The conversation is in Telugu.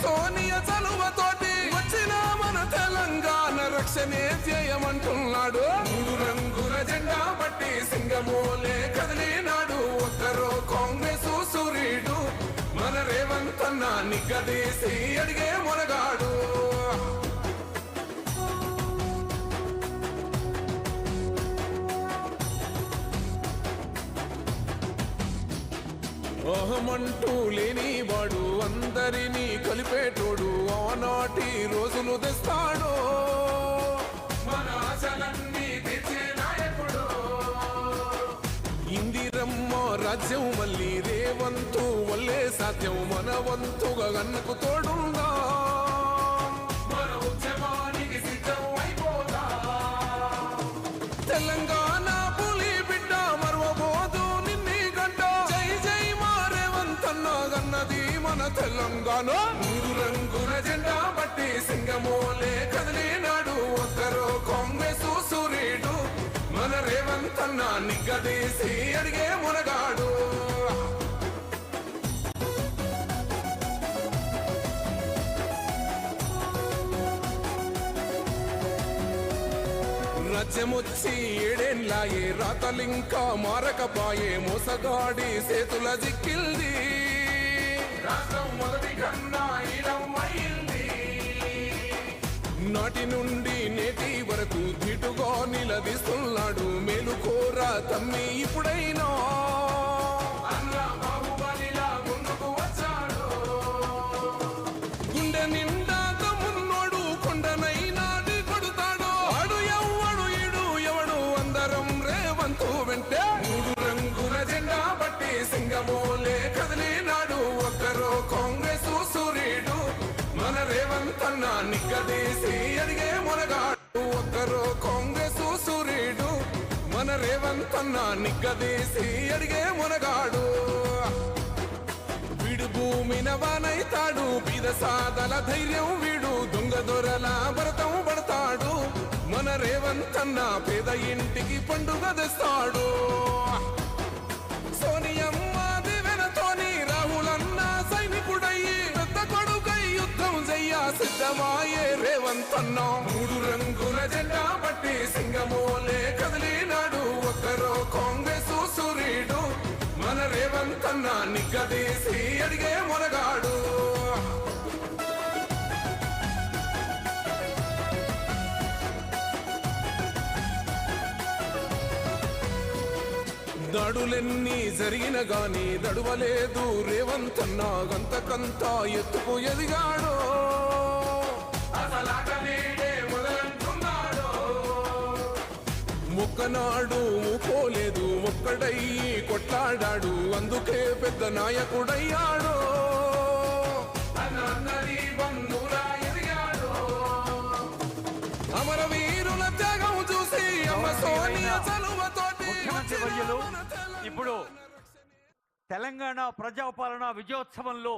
సోనియా చలువతోటి వచ్చిన మన తెలంగాణ రక్షణే చేయమంటున్నాడు. 3 రంగుల జెండా పట్టి సింగమోలే కదిలినాడు. ఒక్కరో కాంగ్రెస్ సూర్యుడు మన రేవంత్ అన్న నిగ్గదీసి అడిగే మొనగాడు. అహమంటూ లేనివాడు అందరినీ కలిపేటోడు ఆనాటి రోజులు తెస్తాడు. మన ఆశలన్నీ తెచ్చే నాయకుడు. ఇందిరమ్మ రాజ్యం మళ్ళీ రేవంతు వల్లే సాధ్యం. మన వంతుగా గన్నకు తోడుందా మన ఉద్యమానికి సిద్ధం అయిపోదా. తెలంగాణ పులి బిడ్డ మరవబోదు నిన్ని గంట. జై జై మా రేవంత్ అన్న గన్నది మన తెలంగాణ. 3 రంగుల జెండా బట్టి సింగమోలే కదిలినాడు. ఒక్కరో కాంగ్రెస్ సూర్యుడు మన రేవంత్ అన్న నిగ్గదీసి అడిగే మునగాడు. రాజ్యమొచ్చి 7 ఏళ్ళాయే రాతలింకా మారకపాయే. మోసగాడి చేతుల జిక్కిల్ది రాష్ట్రం మొదటి కన్నా ఈడమైంది. నాటి నుండి నేటి వరకు ధీటుగా నిలదీస్తున్నాడు. మేలుకోరా తమ్మి ఇప్పుడైనా అన్న బాహుబలిలా ముందుకు వచ్చాడు. గుండె నిండా తమ్మున్నోడు కొండనైనా కొడుతాడు. ఆడు ఎవ్వడు ఈడు ఎవడు అందరం రేవంతు వెంటే. 3 రంగుల జెండా బట్టి సింగమోలే కదిలినాడు. ఒక్కరో కాంగ్రెస్ సూర్యుడు మన రేవంత్ అన్న నిగ్గదీసి అడిగే మునగాడు. ఒక్కరో కాంగ్రెస్ సూర్యుడు మన రేవంత్ అన్న నిగ్గదీసి అడిగే మునగాడు. వీడు భూమిన వానైతాడు. బీద సాదల ధైర్యం వీడు. దొంగ దొరల భరతం పడతాడు. మన రేవంత్ అన్న పేద ఇంటికి పండుగ తెస్తాడు. సోనియమ్మ దివెనతోని రాహులన్న సైనికుడయ్యి పెద్ద కొడుకై యుద్ధం చెయ్య సిద్ధమాయే రేవంత్ అన్న. 3 రంగుల జెండా బట్టి సింగమోలే కదిలినాడు. ఒక్కరో కాంగ్రెస్ సూర్యుడు మన రేవంత్ అన్న నిగ్గదీసి అడిగే మొనగాడు. దాడులెన్ని జరిగిన గాని దడువలేదు రేవంత్ అన్న. గంతకంతా ఎత్తుకు ఎదిగాడు. మొక్కనాడు ఊకోలేదు. ఒక్కడయ్యి కొట్లాడాడు. అందుకే పెద్ద నాయకుడయ్యాడు. అమరవీరుల త్యాగం చూసి అమ్మ సోనియా చలువతోటి ముఖ్యమంత్రి వర్యులు ఇప్పుడు తెలంగాణ ప్రజాపాలన విజయోత్సవంలో